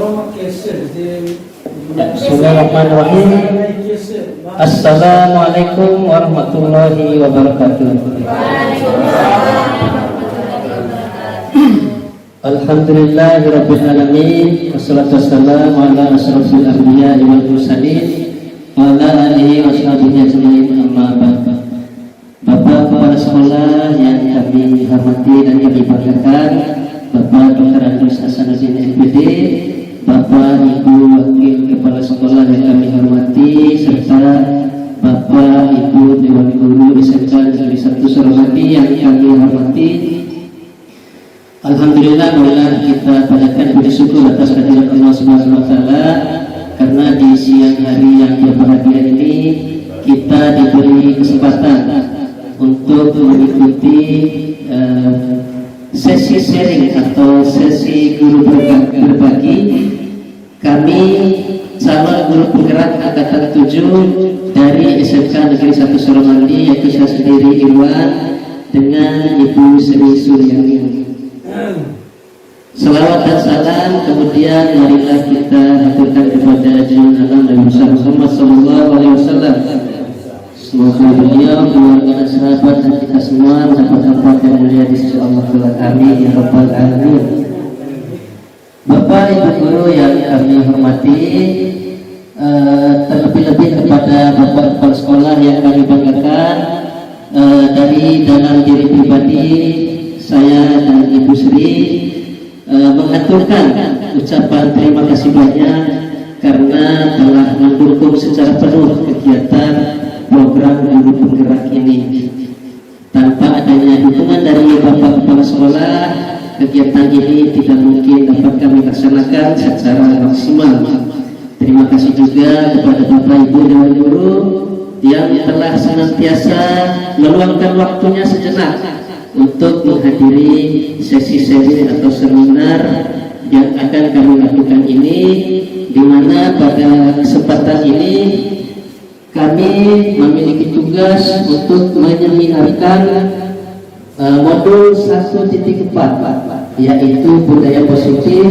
Bismillahirrahmanirrahim. Assalamualaikum warahmatullahi wabarakatuh. Alhamdulillahirabbil alamin, wassalatu wassalamu ala asyrofil anbiya'i wal mursalin wa ala alihi washabihi ajmain, amma ba'd. Bapak kepala sekolah yang kami hormati dan kami banggakan, Bapak Dr. Andrus Hasanuddin MPD, Bapak Ibu Wakil Kepala Sekolah yang kami hormati, serta Bapak Ibu Dewan Guru SMK Negeri 1 Suramadu yang kami hormati. Alhamdulillah, marilah kita panjatkan puji syukur atas kehadirat Allah Subhanahu wa taala, karena di siang hari yang berbahagia ini kita diberi kesempatan untuk mengikuti sesi sharing atau sesi guru berbagi. Kami calon guru penggerak angkatan 7 dari SMK Negeri 1 Suramadu, yaitu saya sendiri Irwan dengan Ibu Sri Suryani. Salawat dan salam kemudian marilah kita haturkan kepada junjungan alam Nabi Muhammad SAW. Semoga beliau, keluarga dan sahabat dan kita semua mendapat tempat yang mulia di sisi Allah. Amin ya rabbal alamin. Bapak Ibu guru yang kami hormati, terlebih-lebih kepada Bapak kepala sekolah yang kami banggakan, dari dalam diri pribadi saya dan Ibu Sri mengaturkan ucapan terima kasih banyak karena telah mendukung secara penuh kegiatan program guru penggerak ini. Tanpa adanya dukungan dari Bapak kepala sekolah, kegiatan ini tidak mungkin dapat kami laksanakan secara maksimal. Terima kasih juga kepada Bapak Ibu Dewan Guru yang telah senantiasa meluangkan waktunya sejenak untuk menghadiri sesi-sesi atau seminar yang akan kami lakukan ini, di mana pada kesempatan ini kami memiliki tugas untuk menyeminarkan modul 1.4, yaitu budaya positif,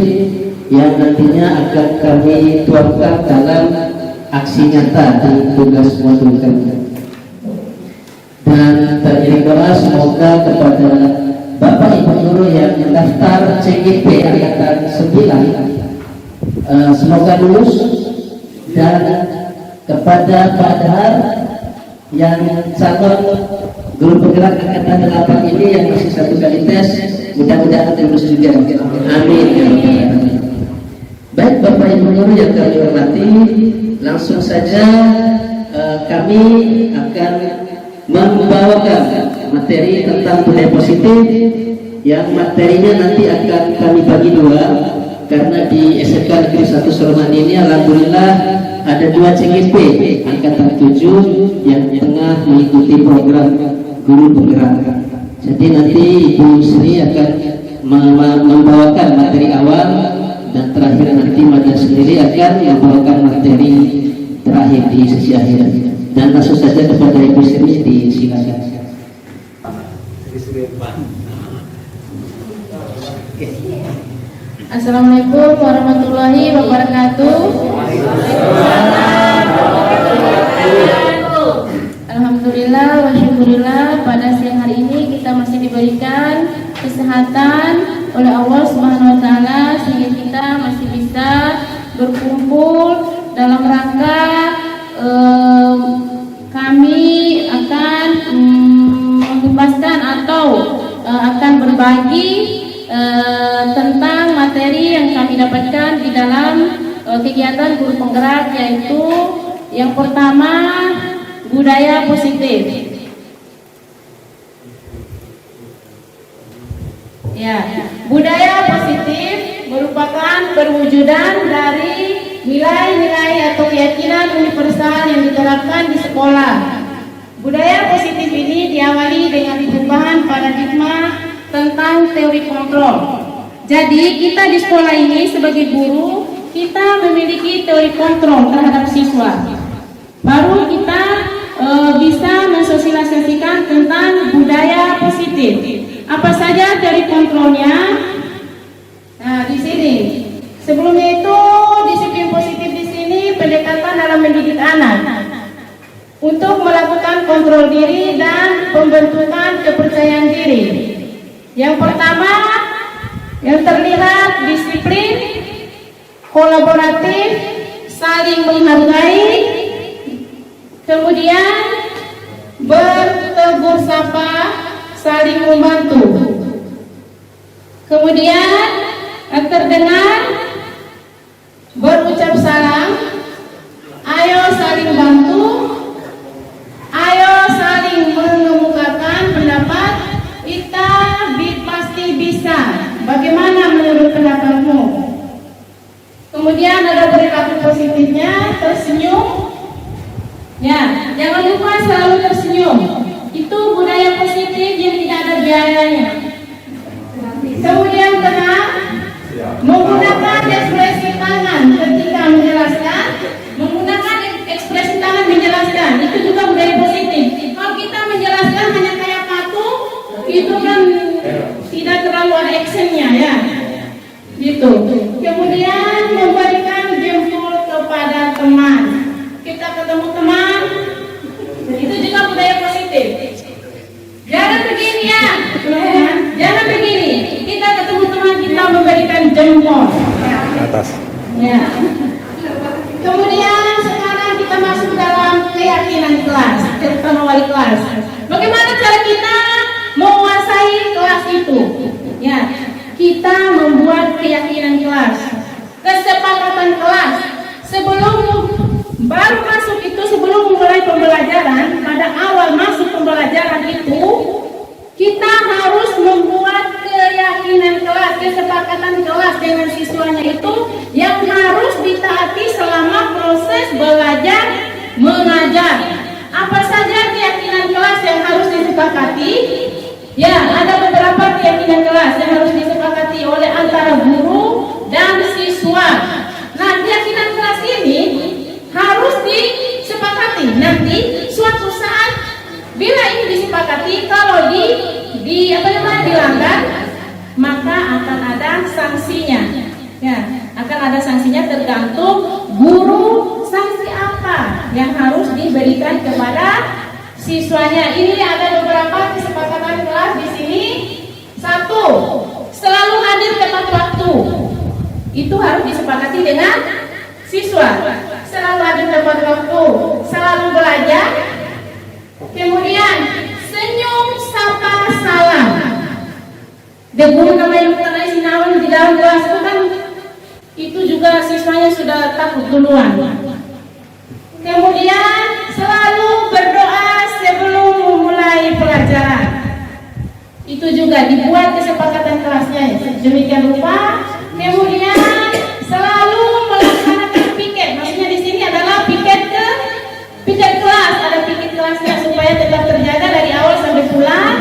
yang nantinya akan kami tuangkan dalam aksi nyata di tugas modul kami. Dan terjadi doa semoga kepada Bapak Ibu guru yang mendaftar CGP angkatan 9 semoga lulus, dan kepada Pak Dahar yang calon guru penggerak angkatan 8 ini yang masih satu kali tes, mudah-mudahan lulus juga. Amin ya rabbal alamin. Baik Bapak Ibu guru yang kami hormati, langsung saja kami akan membawakan materi tentang budaya positif, yang materinya nanti akan kami bagi dua, karena di SMK Negeri 1 Suramadu ini alhamdulillah ada 2 CGP angkatan 7 yang tengah mengikuti program guru penggerak. Jadi nanti Ibu Sri akan membawakan materi awal, dan terakhir nanti Madia sendiri akan membawakan materi terakhir di sesi akhir. Dan langsung saja kepada Ibu Sri, disilakan. Assalamualaikum warahmatullahi wabarakatuh. Alhamdulillah wa syukurillah, pada siang hari ini kita masih diberikan kesehatan oleh Allah Subhanahu wa taala, sehingga kita masih bisa berkumpul dalam rangka kami akan membebaskan atau akan berbagi tentang materi yang kami dapatkan di dalam kegiatan guru penggerak, yaitu yang pertama budaya positif. Ya, budaya positif merupakan perwujudan dari nilai-nilai atau keyakinan universal yang diterapkan di sekolah. Budaya positif ini diawali dengan perubahan paradigma tentang teori kontrol. Jadi kita di sekolah ini sebagai guru, kita memiliki teori kontrol terhadap siswa. Baru kita bisa mensosialisasikan tentang budaya positif. Apa saja teori kontrolnya? Nah, di sini. Sebelumnya itu diri. Yang pertama, yang terlihat disiplin, kolaboratif, saling menghargai, kemudian bertegur sapa, saling membantu. Kemudian terdengar berucap salam, ayo saling bantu, ayo saling mengemukakan pendapat, kita pasti bisa. Bagaimana menurut pendapatmu? Kemudian ada perilaku positifnya, tersenyum. Ya, jangan lupa selalu tersenyum. Itu budaya positif yang tidak ada biayanya. Kemudian tenang, menggunakan ekspresi tangan ketika menjelaskan, menggunakan ekspresi tangan menjelaskan, itu juga budaya positif. Kalau kita menjelaskan hanya kayak patung, itu kan tidak terlalu ada actionnya ya, gitu. Kemudian memberikan jempol kepada teman. Kita ketemu teman, itu juga budaya positif. Jangan begini ya, jangan begini. Kita ketemu teman kita memberikan jempol atas. ya. Kemudian sekarang kita masuk dalam keyakinan kelas, terutama wali kelas. Bagaimana cara kita menguasai kelas itu? Ya, kita membuat keyakinan kelas, kesepakatan kelas. Sebelum baru masuk itu, sebelum mulai pembelajaran, pada awal masuk pembelajaran itu, kita harus membuat keyakinan kelas, kesepakatan kelas dengan siswanya itu yang harus ditaati selama proses belajar mengajar. Apa saja keyakinan kelas yang harus disepakati? Ya, ada beberapa keyakinan kelas yang harus disepakati oleh antara guru dan siswa. Nah, keyakinan kelas ini harus disepakati. Nanti suatu saat bila ini disepakati, kalau dilanggar, maka akan ada sanksinya. Ya, akan ada sanksinya tergantung guru sanksi apa yang harus diberikan kepada siswanya. Ini ada beberapa kesepakatan kelas di sini. 1, selalu hadir tepat waktu. Itu harus disepakati dengan siswa. Selalu hadir tepat waktu, selalu belajar. Kemudian senyum, sapa, salam. Guru namanya bukan sinawan di dalam kelas itu kan, itu juga siswanya sudah takut duluan. Kemudian selalu berdoa sebelum memulai pelajaran. Itu juga dibuat kesepakatan kelasnya ya, demikian rupa. Kemudian selalu melaksanakan piket. Maksudnya di sini adalah piket kelas, ada piket kelasnya supaya tetap terjaga dari awal sampai pulang.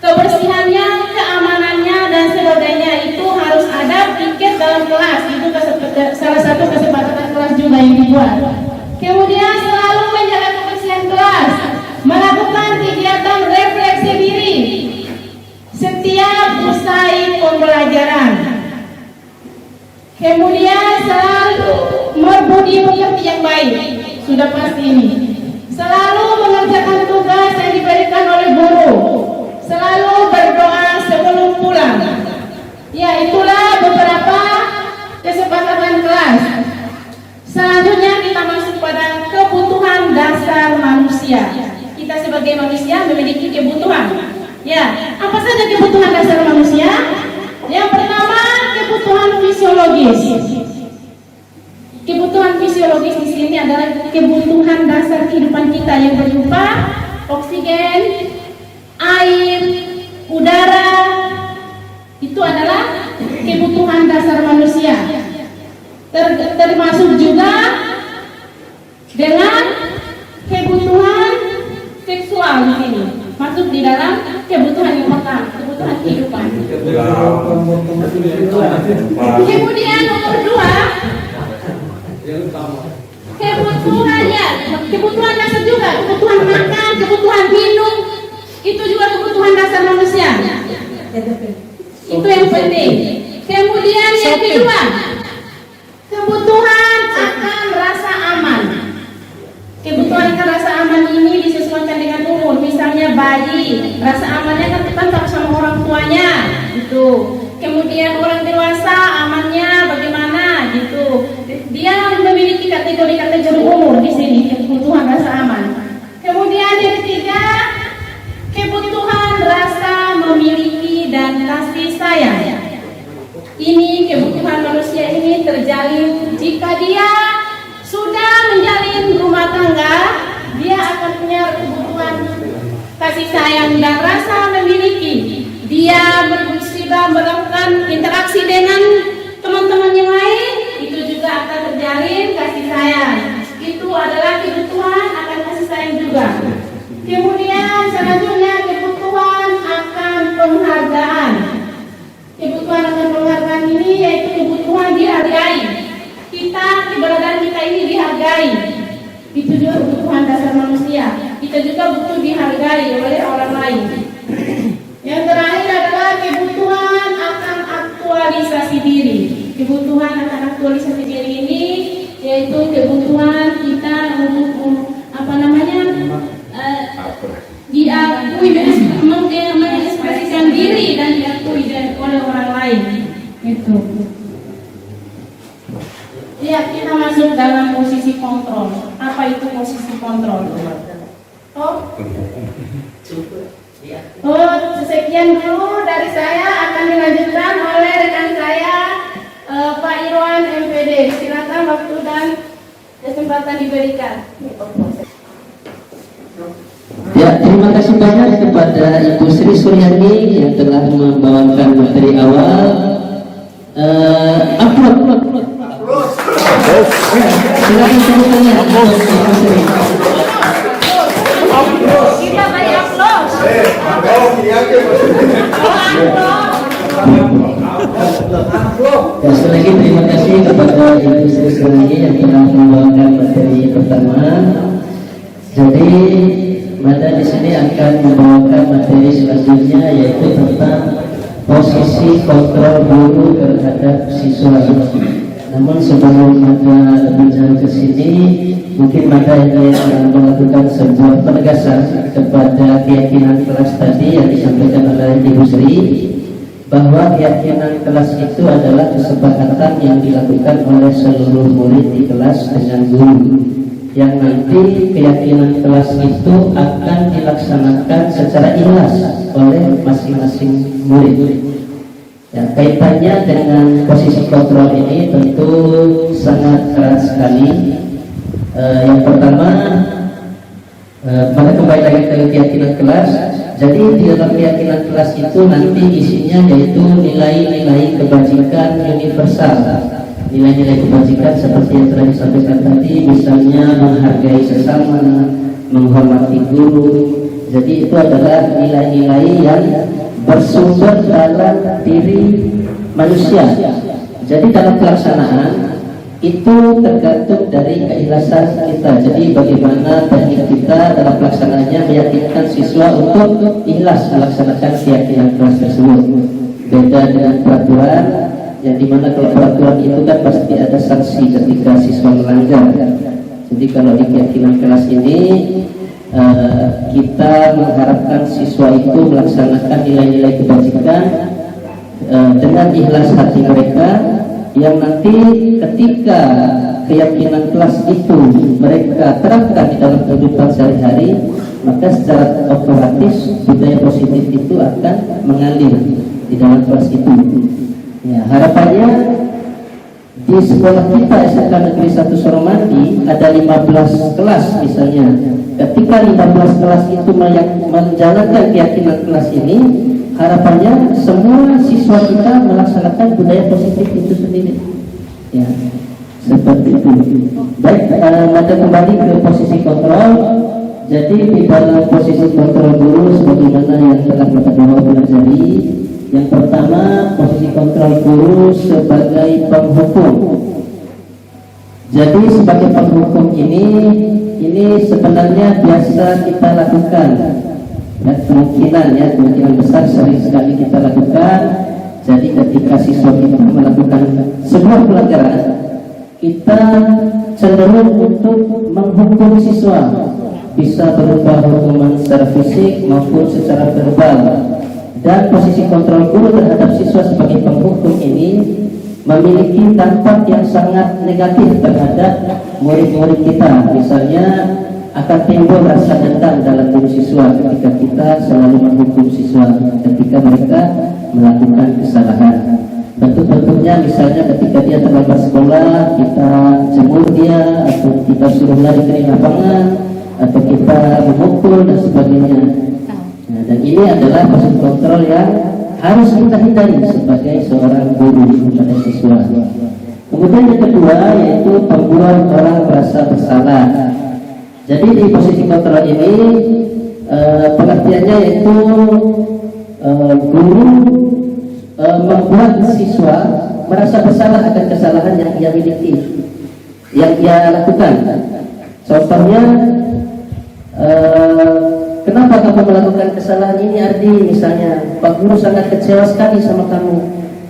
Kebersihannya, keamanannya dan sebagainya itu harus ada piket dalam kelas. Itu salah satu kesepakatan kelas juga yang dibuat. Kemudian selalu menjaga kebersihan kelas, melakukan kegiatan refleksi diri setiap usai pembelajaran. Kemudian selalu berbudi pekerti yang baik, sudah pasti ini. Selalu mengerjakan tugas yang diberikan oleh guru. Selalu berdoa sebelum pulang. Ya, itulah beberapa kesepakatan kelas. Selanjutnya kita masuk pada kebutuhan dasar manusia. Kita sebagai manusia memiliki kebutuhan. Ya, apa saja kebutuhan dasar manusia? Yang pertama, kebutuhan fisiologis. Kebutuhan fisiologis di sini adalah kebutuhan dasar kehidupan kita yang berupa oksigen, air, udara. Itu adalah kebutuhan dasar manusia. Termasuk juga dengan kebutuhan seksual di sini. Masuk di dalam kebutuhan yang pertama, kebutuhan kehidupan. Kemudian nomor 2, kebutuhan dasar juga, kebutuhan makan, kebutuhan minum, itu juga kebutuhan dasar manusia. Itu yang penting. Kemudian yang kedua, kebutuhan akan rasa aman. Kebutuhan akan rasa aman ini disesuaikan dengan umur. Misalnya bayi, rasa amannya kan gitu. Kemudian orang dewasa amannya bagaimana gitu. Dia memiliki kategori-kategori umur di sini, kebutuhan rasa aman. Kemudian yang ketiga, kebutuhan rasa memiliki dan kasih sayang. Ini kebutuhan manusia ini terjalin jika dia sudah menjalin rumah tangga, dia akan punya kebutuhan kasih sayang dan rasa memiliki. Dia sudah melakukan interaksi dengan teman-teman yang lain, itu juga akan terjalin kasih sayang. Itu adalah kebutuhan akan kasih sayang juga. Kemudian selanjutnya kebutuhan akan penghargaan. Kebutuhan akan penghargaan ini yaitu kebutuhan dihargai. Keberadaan kita ini dihargai. Itu juga kebutuhan dasar manusia. Kita juga butuh dihargai oleh orang lain. Yang terakhir adalah kebutuhan akan aktualisasi diri. Kebutuhan akan aktualisasi diri ini yaitu kebutuhan kita untuk diakui, mengekspresikan diri dan diakui oleh orang lain. Itu. Ya, kita masuk dalam posisi kontrol. Apa itu posisi kontrol? Sekian dulu dari saya, akan dilanjutkan oleh rekan saya Pak Irwan MPD. Silakan waktu dan kesempatan diberikan. Ya, terima kasih banyak kepada Ibu Sri Suryani yang telah membawakan materi awal. Silakan semuanya. Kita beri aplaus. Ya, sekali lagi terima kasih kepada Ibu Sri Suryani yang telah membawakan materi pertama. Jadi Mada di sini akan membawakan materi selanjutnya yaitu tentang posisi kontrol guru terhadap siswa. Namun sebelum Mada berbicara ke sini, mungkin Mada ingin melakukan sebuah penegasan kepada keyakinan kelas tadi yang disampaikan oleh Ibu Sri, bahwa keyakinan kelas itu adalah kesepakatan yang dilakukan oleh seluruh murid di kelas dengan guru, yang nanti keyakinan kelas itu akan dilaksanakan secara ikhlas oleh masing-masing murid. Ya, kaitannya dengan posisi kontrol ini tentu sangat erat sekali. Yang pertama, maka kembali lagi ke keyakinan kelas. Jadi di dalam keyakinan kelas itu nanti isinya yaitu nilai-nilai kebajikan universal. Nilai-nilai kebajikan seperti yang telah disampaikan tadi, misalnya menghargai sesama, menghormati guru. Jadi itu adalah nilai-nilai yang bersumber dalam diri manusia. Jadi dalam pelaksanaan itu tergantung dari keikhlasan kita. Jadi bagaimana teknik kita dalam pelaksanaannya meyakinkan siswa untuk ikhlas melaksanakan keyakinan kelas tersebut. Beda dengan peraturan, yang dimana kalau peraturan itu kan pasti ada sanksi ketika siswa melanggar. Jadi kalau di keyakinan kelas ini kita mengharapkan siswa itu melaksanakan nilai-nilai kebajikan dengan ikhlas hati mereka, yang nanti ketika keyakinan kelas itu mereka terapkan di dalam kehidupan sehari-hari, maka secara otomatis budaya positif itu akan mengalir di dalam kelas itu. Ya, harapannya di sekolah kita SMK Negeri 1 Suramandi ada 15 kelas misalnya. Ketika 15 kelas itu menjalankan keyakinan kelas ini, harapannya semua siswa kita melaksanakan budaya positif itu sendiri. Ya, seperti itu. Baik, maka kembali ke posisi kontrol. Jadi di dalam posisi kontrol guru sebagaimana yang telah kita pelajari. Yang pertama, posisi kontrol guru sebagai penghukum. Jadi sebagai penghukum ini sebenarnya biasa kita lakukan. Ya, kemungkinan besar sering sekali kita lakukan. Jadi ketika siswa kita melakukan sebuah pelanggaran, kita cenderung untuk menghukum siswa, bisa berupa hukuman secara fisik maupun secara verbal. Dan posisi kontrol guru terhadap siswa sebagai penghukum ini memiliki dampak yang sangat negatif terhadap murid-murid kita. Misalnya akan timbul rasa dendam dalam diri siswa ketika kita selalu menghukum siswa ketika mereka melakukan kesalahan. Bentuk-bentuknya misalnya ketika dia terlambat sekolah, kita jemur dia, atau kita suruh lari ke lapangan, atau kita memukul dan sebagainya. Nah, dan ini adalah proses kontrol yang harus kita hindari sebagai seorang guru kepada siswa. Kemudian yang kedua yaitu membuat orang merasa bersalah. Jadi di posisi kontrol ini pengertiannya yaitu guru membuat siswa merasa bersalah akan kesalahan yang ia miliki, yang ia lakukan. Contohnya, kenapa kamu melakukan kesalahan ini, Ardi? Misalnya, Pak Guru sangat kecewa sekali sama kamu.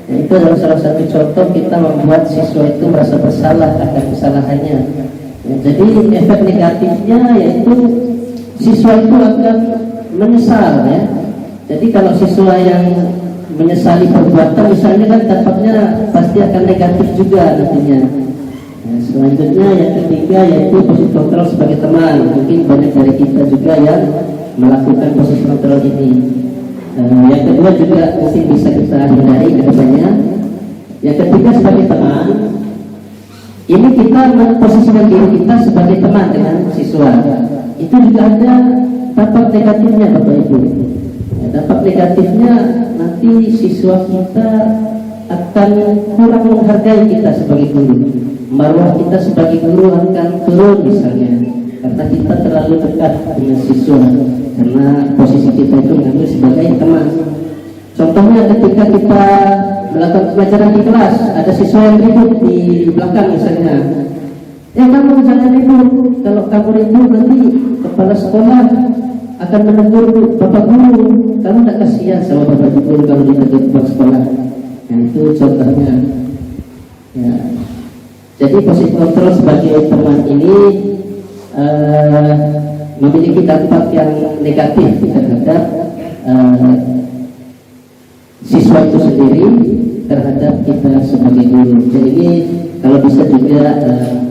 Nah, itu adalah salah satu contoh kita membuat siswa itu merasa bersalah akan kesalahannya. Nah, jadi efek negatifnya yaitu siswa itu akan menyesal, ya. Jadi kalau siswa yang menyesali perbuatan misalnya kan dampaknya pasti akan negatif juga nantinya. Nah, selanjutnya yang ketiga yaitu posisi kontrol sebagai teman. Mungkin banyak dari kita juga yang melakukan posisi kontrol ini. Yang kedua juga mungkin bisa kita hindari ke depannya. Yang ketiga sebagai teman, ini kita memposisikan diri kita sebagai teman dengan siswa. Itu juga ada dampak negatifnya, Bapak Ibu. Dampak negatifnya nanti siswa kita akan kurang menghargai kita sebagai guru. Marwah kita sebagai guru akan turun misalnya, karena kita terlalu dekat dengan siswa, karena posisi kita itu mengambil sebagai teman. Contohnya ketika kita melakukan pelajaran di kelas, ada siswa yang ribut di belakang misalnya. Kamu jangan ribut, kalau kamu ribut nanti kepala sekolah akan menegur Bapak Guru. Kamu tak kasihan sama Bapak Guru kalau ditegur Bapak sekolah. Nah, itu contohnya. Ya. Jadi posisi kontrol sebagai teman ini memiliki dampak yang negatif terhadap siswa itu sendiri, terhadap kita sebagai guru. Jadi ini kalau bisa juga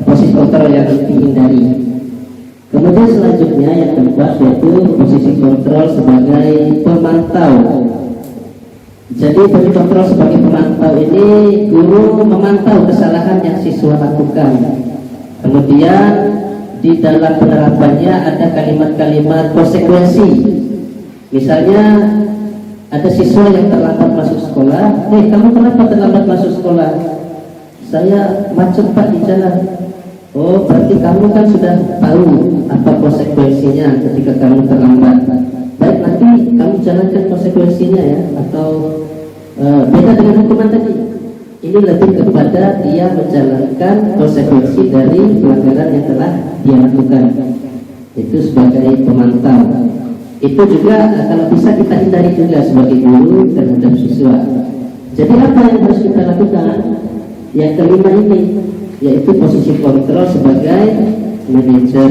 posisi kontrol yang dihindari. Kemudian selanjutnya yang keempat yaitu posisi kontrol sebagai pemantau. Jadi posisi kontrol sebagai pemantau ini guru memantau kesalahan yang siswa lakukan. Kemudian di dalam penerapannya ada kalimat-kalimat konsekuensi. Misalnya ada siswa yang terlambat masuk sekolah. Kamu kenapa terlambat masuk sekolah? Saya macet Pak di jalan. Oh, berarti kamu kan sudah tahu apa konsekuensinya ketika kamu terlambat. Baik, nanti kamu jalankan konsekuensinya ya. Atau beda dengan hukuman tadi. Ini lebih kepada dia menjalankan konsekuensi dari pelanggaran yang telah dia lakukan. Itu sebagai pemantau. Itu juga kalau bisa kita hindari juga sebagai guru terhadap siswa. Jadi apa yang harus kita lakukan? Yang kelima ini yaitu posisi kontrol sebagai manajer.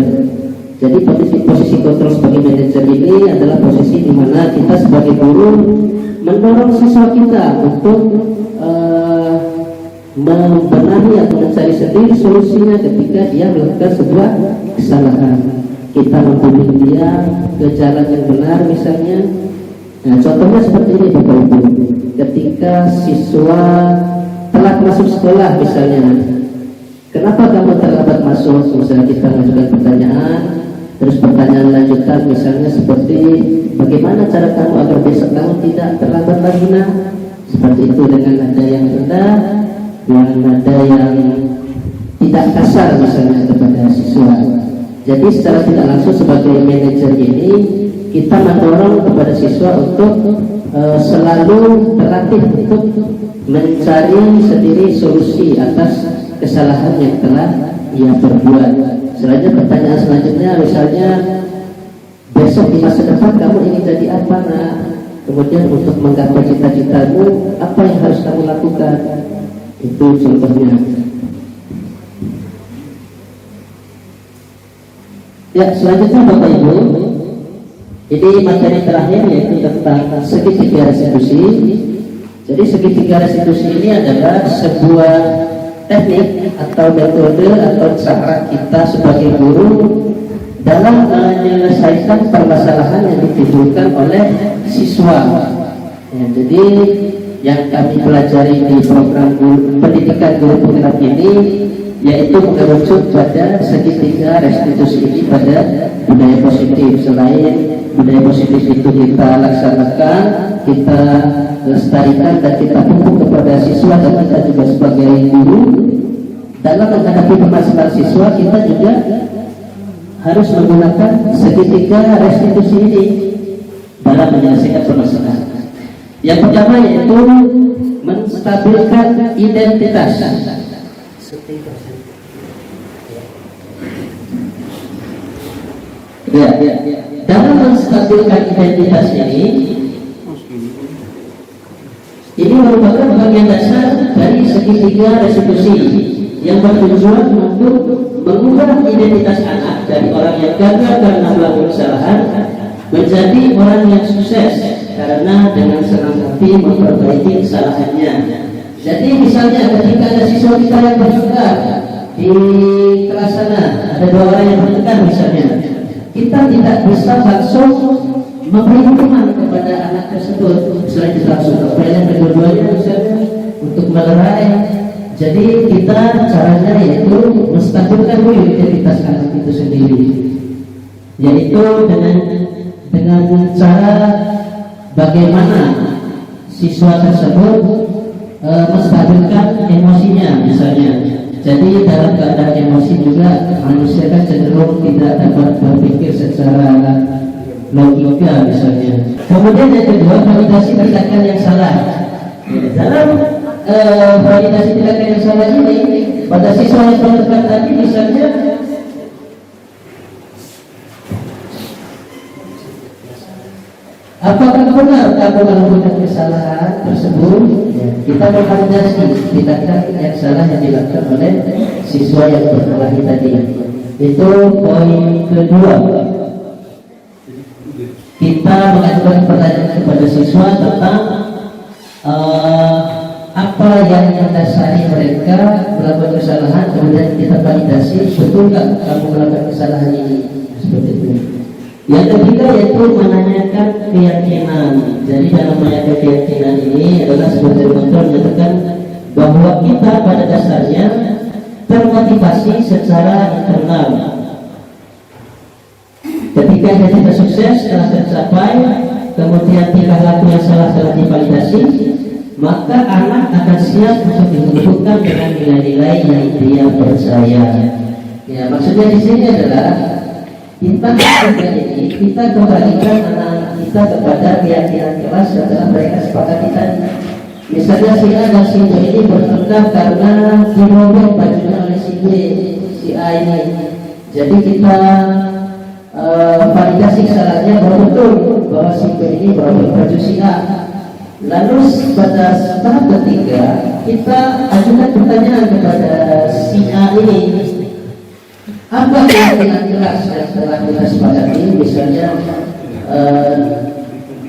Jadi posisi kontrol sebagai manajer ini adalah posisi di mana kita sebagai guru mendorong siswa kita untuk membenahi atau mencari sendiri solusinya ketika dia melakukan sebuah kesalahan. Kita membimbing dia ke jalan yang benar misalnya. Nah, contohnya seperti ini Bapak Ibu. Ketika siswa telat masuk sekolah misalnya, kenapa kamu terlambat masuk? Misalnya kita mengajukan pertanyaan, terus pertanyaan lanjutan misalnya seperti bagaimana cara kamu agar besok kamu tidak terlambat lagi nah? Seperti itu dengan nada yang rendah, dengan nada yang tidak kasar misalnya kepada siswa. Jadi secara tidak langsung sebagai manajer ini kita mendorong kepada siswa untuk selalu terlatih untuk mencari sendiri solusi atas kesalahan yang telah ia perbuat. Selanjutnya pertanyaan selanjutnya misalnya besok di masa depan kamu ingin jadi apa nak? Kemudian untuk menggapai cita-citamu apa yang harus kamu lakukan? Itu contohnya. Ya, selanjutnya Bapak Ibu, Ini materi terakhir yaitu tentang segitiga restitusi. Jadi segitiga restitusi ini adalah sebuah teknik atau metode atau cara kita sebagai guru dalam menyelesaikan permasalahan yang ditimbulkan oleh siswa. Ya, jadi yang kami pelajari di program pendidikan guru penggerak ini yaitu mengerucut pada segitiga restitusi ini pada budaya positif. Selain budaya positif itu kita laksanakan, kita lestarikan dan kita pupuk kepada siswa, dan kita juga sebagai guru dalam menghadapi permasalahan siswa kita juga harus menggunakan segitiga restitusi ini dalam menyelesaikan permasalahan. Yang pertama yaitu menstabilkan identitas. Ya. Dalam menstabilkan identitas ini merupakan bagian dasar dari segitiga restitusi yang bertujuan untuk mengubah identitas anak dari orang yang gagal karena melakukan kesalahan menjadi orang yang sukses karena dengan senang hati memperbaiki kesalahannya. Jadi misalnya ketika ada siswa kita yang bertengkar di kelas sana, ada 2 orang yang bertengkar misalnya, kita tidak bisa langsung memberi hukuman kepada anak tersebut. Misalnya kita langsung kepeleng kedua-duanya misalnya untuk melerai. Jadi kita caranya yaitu menstabilkan dulu identitas anak itu sendiri, yaitu dengan cara bagaimana siswa tersebut menstabilkan emosinya misalnya. Jadi dalam keadaan emosi juga manusia kan cenderung tidak dapat berpikir secara logika misalnya. Kemudian yang kedua, validasi tindakan yang salah. Dalam validasi tindakan yang salah ini pada siswa yang berdekat tadi misalnya, apakah benar kamu melakukan kesalahan tersebut? Ya, kita memvalidasi tindakan yang salah yang dilakukan oleh siswa yang berkelahi tadi. Itu poin kedua. Kita mengajukan pertanyaan kepada siswa tentang apa yang mendasari mereka melakukan kesalahan, kemudian kita validasi, betulkah kamu melakukan kesalahan ini? Seperti itu. Yang ketiga yaitu menanyakan keyakinan. Jadi dalam menanyakan keyakinan ini adalah sebagai bentuk menyatakan bahwa kita pada dasarnya termotivasi secara internal. Ketika kita sukses telah tercapai, kemudian tingkah laku yang salah telah divalidasi, maka anak akan siap untuk dibentukkan dengan nilai-nilai yang dia percaya. Ya, maksudnya di sini adalah kita kembalikan anak kita kepada keyakinan keras setelah mereka sepakati tadi. Misalnya si A dan si B ini bertengkar karena dirobek bajunya oleh si B, si A ini. Jadi kita validasi kesalahannya bahwa betul bahwa si B ini merobek baju si A. Lalu pada tahap ketiga kita ajukan pertanyaan kepada si A ini, apa keyakinan keras yang telah kita sepakati, misalnya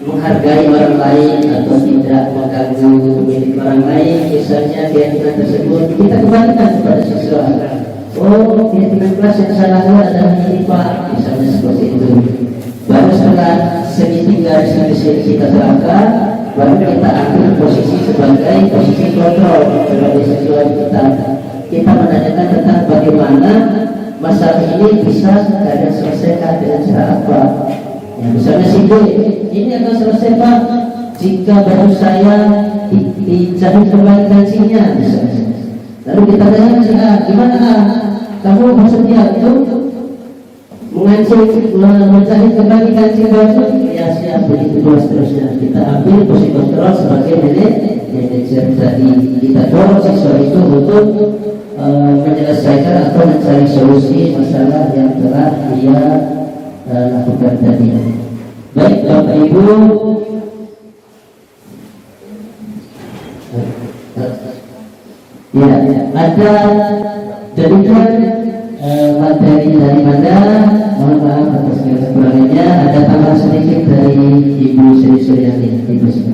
menghargai orang lain atau tidak mengganggu milik orang lain, misalnya keyakinan tersebut kita kembalikan kepada siswa. Oh, keyakinan keras yang salah adalah ini Pak, misalnya seperti itu. Baru setelah segitiga restitusi kita terangkan, baru kita ambil posisi sebagai posisi kontrol sebagai siswa kita. Kita menanyakan tentang bagaimana masalah ini bisa kalian selesaikan dengan cara apa. Ya, misalnya si B, ini akan selesai Pak jika baju saya dicabut kembali gajinya misalnya. Lalu kita tanya si A, gimana A? Kamu bersedia untuk mencabut kembali gaji baju? Ya siap, begitu terus seterusnya. Kita ambil posisi kontrol sebagai manajer tadi. Kita dorong siswa itu untuk menyelesaikan atau mencari solusi masalah yang telah dia lakukan tadi. Baik Bapak Ibu, ya ada demikian materi dari mana mohon maaf atas segala kekurangannya. Ada tambahan sedikit dari Ibu Sri Suryani. Ibu Sri.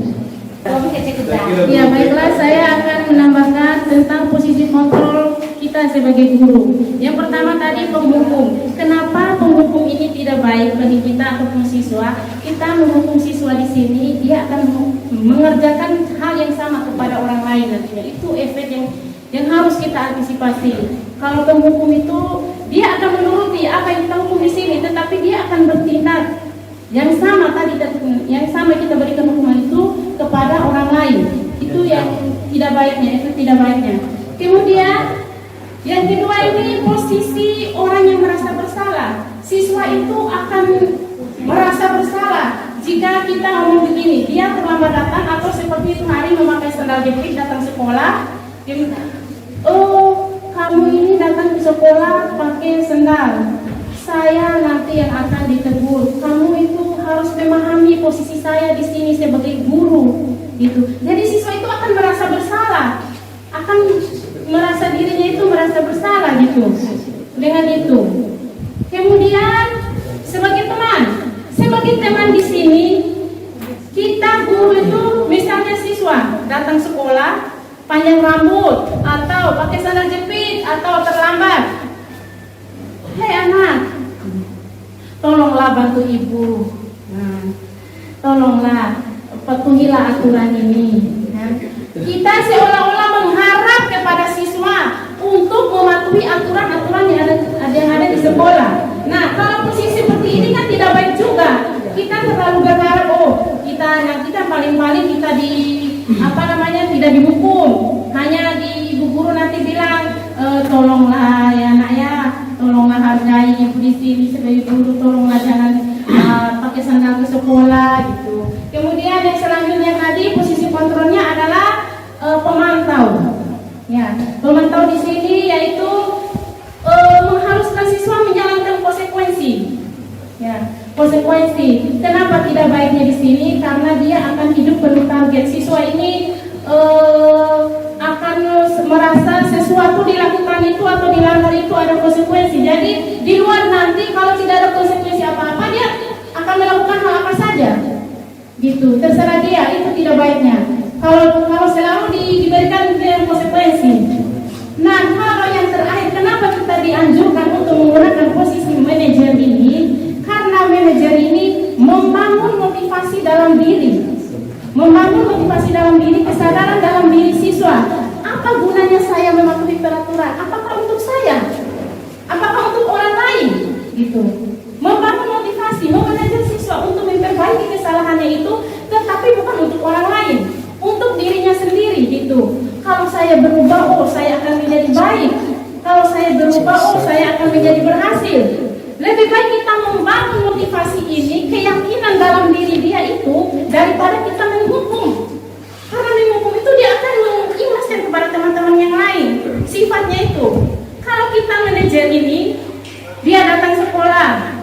Ya, baiklah, saya akan menambahkan tentang posisi kontrol kita sebagai guru. Yang pertama tadi penghukum. Kenapa penghukum ini tidak baik bagi kita ataupun siswa? Kita menghukum siswa di sini, dia akan mengerjakan hal yang sama kepada orang lain nantinya. Itu efek yang harus kita antisipasi. Kalau penghukum itu dia akan menuruti apa yang kita hukum di sini, tetapi dia akan bertindak yang sama tadi, yang sama kita berikan hukuman itu kepada orang lain. Itu yang tidak baiknya, itu tidak baiknya. Kemudian yang kedua ini posisi orang yang merasa bersalah. Siswa itu akan merasa bersalah jika kita ngomong begini, dia terlambat datang atau seperti itu hari memakai sandal jepit datang sekolah. Oh, kamu ini datang ke sekolah pakai sandal. Saya nanti yang akan ditegur. Kamu itu harus memahami posisi saya di sini sebagai guru, gitu. Jadi siswa itu akan merasa bersalah, akan merasa dirinya itu merasa bersalah, gitu. Dengan itu, kemudian sebagai teman di sini, kita guru itu, misalnya siswa datang sekolah panjang rambut atau pakai sandal jepit atau terlambat. Hei anak, tolonglah bantu ibu. Tolonglah patuhilah aturan ini. Kita seolah-olah mengharap kepada siswa untuk mematuhi aturan-aturan yang ada di sekolah. Nah, kalau posisi seperti ini kan tidak baik juga. Kita terlalu berharap, kita paling-paling kita tidak dihukum. Hanya di ibu guru nanti bilang, tolonglah ya nak ya, tolonglah hargai ibu di sini sebagai guru, tolonglah jangan pakai sandal ke sekolah, gitu. Kemudian yang selanjutnya tadi posisi kontrolnya adalah pemantau. Ya, pemantau di sini yaitu mengharuskan siswa menjalankan konsekuensi. Ya, konsekuensi. Kenapa tidak baiknya di sini? Karena dia akan hidup penuh target. Siswa ini akan merasa sesuatu dilakukan itu atau dilanggar itu ada konsekuensi. Jadi di luar nanti kalau tidak ada konsekuensi apa-apa, dia akan melakukan hal apa saja, gitu. Terserah dia, itu tidak baiknya. Kalau selalu diberikan konsekuensi. Nah, kalau yang terakhir, kenapa kita dianjurkan untuk menggunakan posisi manajer ini? Karena manajer ini membangun motivasi dalam diri. Kesadaran dalam diri siswa. Apa gunanya saya mematuhi peraturan? Apakah untuk saya? Apakah untuk orang lain? Gitu. Membangun motivasi, mengajak siswa untuk memperbaiki kesalahannya itu, tetapi bukan untuk orang lain, untuk dirinya sendiri, gitu. Kalau saya berubah, saya akan menjadi baik. Kalau saya berubah, saya akan menjadi berhasil. Lebih baik kita membangun motivasi ini, keyakinan dalam diri dia itu, daripada kita menghukum. Karena menghukum itu dia akan mengimbaskan kepada teman-teman yang lain. Sifatnya itu. Kalau kita manajer ini, dia datang sekolah.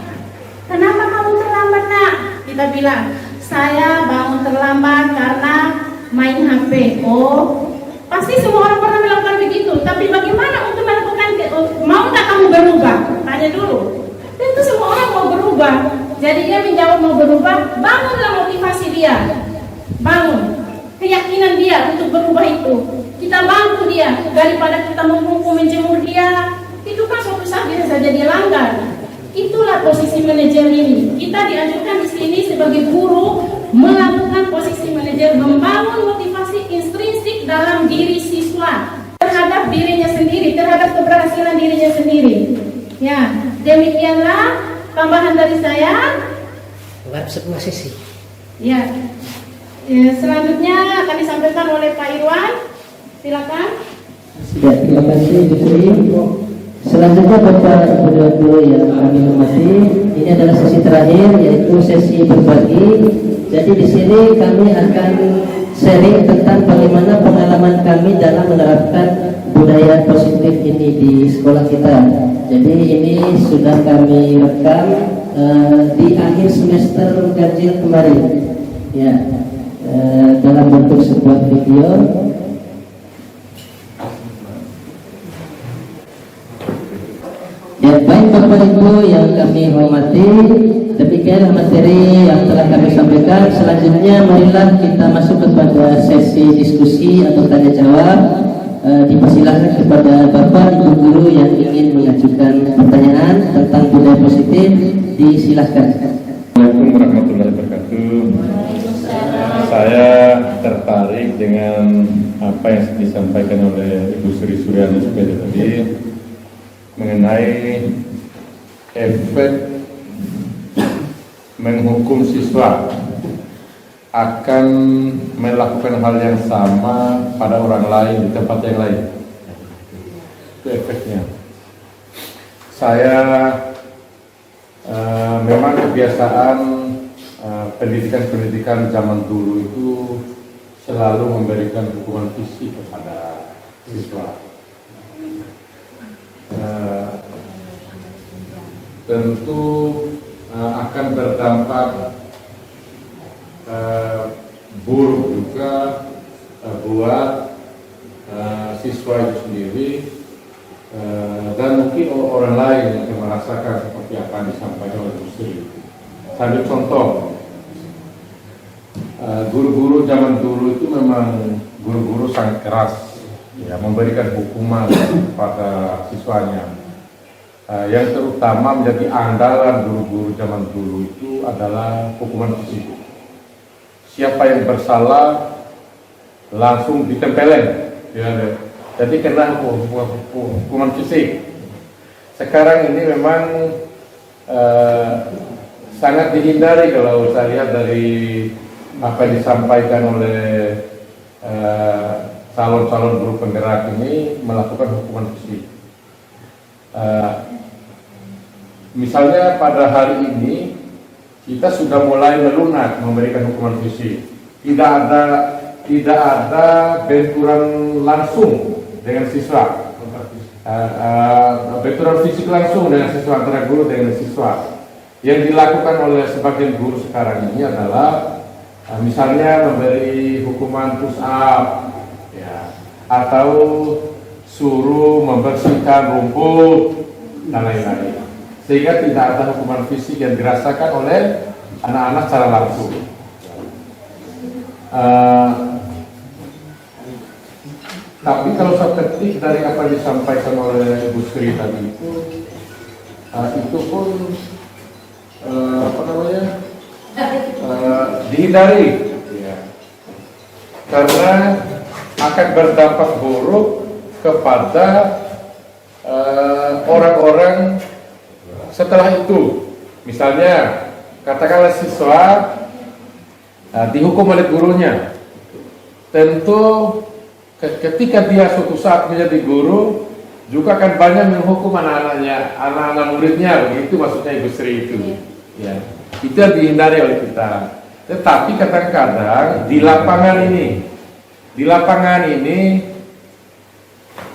Kenapa kamu terlambat nak? Kita bilang, saya bangun terlambat karena main HP. Oh, pasti semua orang pernah melakukan begitu. Tapi bagaimana untuk melakukan? Mau nggak kamu berubah? Tanya dulu. Tentu semua orang mau berubah. Jadi dia menjawab mau berubah. Bangunlah motivasi dia. Bangun keyakinan dia untuk berubah itu. Kita bantu dia daripada kita menghukum, menjemur dia. Itu kan suatu saat bisa saja dia langgar. Itulah posisi manajer ini. Kita dianjurkan di sini sebagai guru melakukan posisi manajer, membangun motivasi intrinsik dalam diri siswa terhadap dirinya sendiri, terhadap keberhasilan dirinya sendiri. Ya, demikianlah tambahan dari saya. Buat sebuah sesi. Ya. Selanjutnya akan disampaikan oleh Pak Irwan. Silakan. Ya, terima kasih Ibu Sri. Selanjutnya Bapak Ibu yang kami hormati, ini adalah sesi terakhir yaitu sesi berbagi. Jadi di sini kami akan sharing tentang bagaimana pengalaman kami dalam menerapkan budaya positif ini di sekolah kita. Jadi ini sudah kami rekam di akhir semester ganjil kemarin. Ya. Dalam bentuk sebuah video. Ya, baik Bapak Bapak Ibu yang kami hormati, demikian materi yang telah kami sampaikan. Selanjutnya marilah kita masuk kepada sesi diskusi atau tanya jawab. Dipersilahkan kepada Bapak Ibu guru yang ingin mengajukan pertanyaan tentang budaya positif, disilahkan. Assalamualaikum warahmatullahi wabarakatuh. Saya tertarik dengan apa yang disampaikan oleh Ibu Sri Suryani tadi mengenai efek menghukum siswa akan melakukan hal yang sama pada orang lain di tempat yang lain. Itu efeknya. Saya memang kebiasaan pendidikan zaman dulu itu selalu memberikan hukuman fisik kepada siswa. Tentu akan berdampak buruk juga buat siswa itu sendiri, dan mungkin orang lain yang akan merasakan seperti apa yang disampaikan oleh Bu Sri. Saya ambil contoh, guru-guru zaman dulu itu memang guru-guru sangat keras, ya, memberikan hukuman kepada siswanya. Yang terutama menjadi andalan guru-guru zaman dulu itu adalah hukuman fisik. Siapa yang bersalah langsung ditempelin, ya, jadi kena hukuman fisik. Sekarang ini memang sangat dihindari kalau saya lihat dari apa yang disampaikan oleh calon-calon guru penggerak ini melakukan hukuman fisik. Misalnya pada hari ini kita sudah mulai melunak memberikan hukuman fisik. Tidak ada benturan langsung dengan siswa, benturan fisik langsung dengan siswa, antara guru dengan siswa. Yang dilakukan oleh sebagian guru sekarang ini adalah misalnya memberi hukuman push up, ya, atau suruh membersihkan rumput dan lain-lain, sehingga tidak ada hukuman fisik yang dirasakan oleh anak-anak secara langsung. Tapi kalau saya petik dari apa yang disampaikan oleh Bu Sri tadi itu pun dihindari, ya, karena akan berdampak buruk kepada orang-orang setelah itu. Misalnya katakanlah siswa dihukum oleh gurunya, tentu ketika dia suatu saat menjadi guru juga akan banyak menghukum anak-anaknya, anak-anak muridnya, begitu maksudnya Ibu Sri itu, ya. Itu yang dihindari oleh kita. Tetapi kadang-kadang di lapangan ini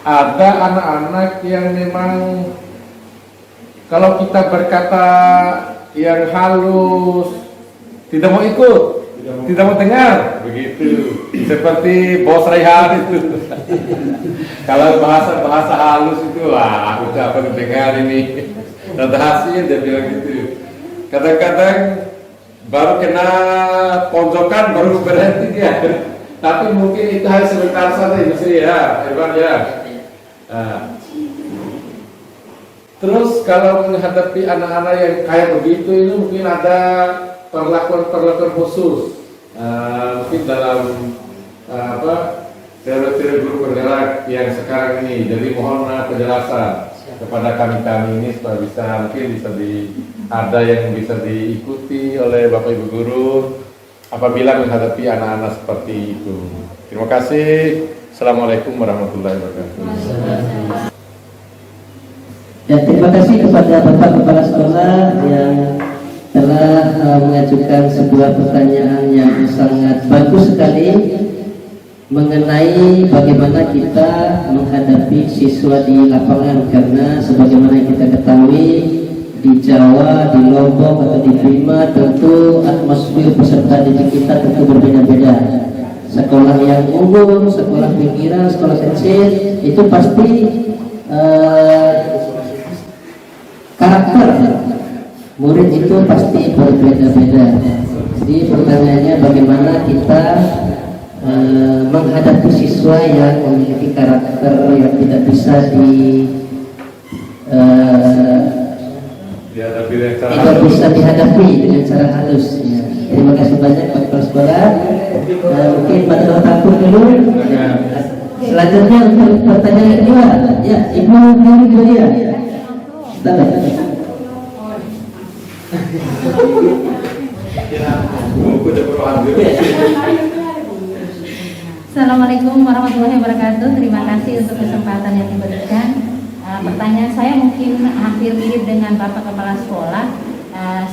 ada anak-anak yang memang kalau kita berkata yang halus tidak mau ikut, tidak mau dengar, begitu. Seperti Bos Raihan itu. Kalau bahasa halus itu, wah, aku tak pernah dengar ini. Dan hasil dia bilang gitu. Kadang-kadang baru kena ponjokan baru berhenti dia. Tapi mungkin itu hanya sebentar saja, Mesti ya, Irwan ya. Terus kalau menghadapi anak-anak yang kayak begitu itu mungkin ada perlakuan khusus. Mungkin dalam teori guru penggerak yang sekarang ini. Jadi mohon penjelasan kepada kami ini supaya ada yang bisa diikuti oleh Bapak Ibu guru apabila menghadapi anak-anak seperti itu. Terima kasih. Assalamualaikum warahmatullahi wabarakatuh. Ya, terima kasih kepada Bapak Kepala Sekolah yang telah mengajukan sebuah pertanyaan yang sangat bagus sekali mengenai bagaimana kita menghadapi siswa di lapangan, karena sebagaimana yang kita ketahui di Jawa, di Lombok atau di Bima tentu atmosfer peserta didik kita tentu berbeda-beda. Sekolah yang umum, sekolah pinggiran, sekolah kecil itu pasti karakter murid itu pasti berbeda-beda. Jadi pertanyaannya bagaimana kita menghadapi siswa yang memiliki karakter yang tidak bisa tidak bisa dihadapi dengan cara halus. Ya. Terima kasih banyak Pak Kepala Sekolah. Mungkin Pak Takut dulu. Selanjutnya untuk pertanyaan kedua, ya Ibu Gloria. Assalamualaikum warahmatullahi wabarakatuh. Terima kasih untuk kesempatan yang diberikan. Pertanyaan saya mungkin hampir mirip dengan Bapak Kepala Sekolah.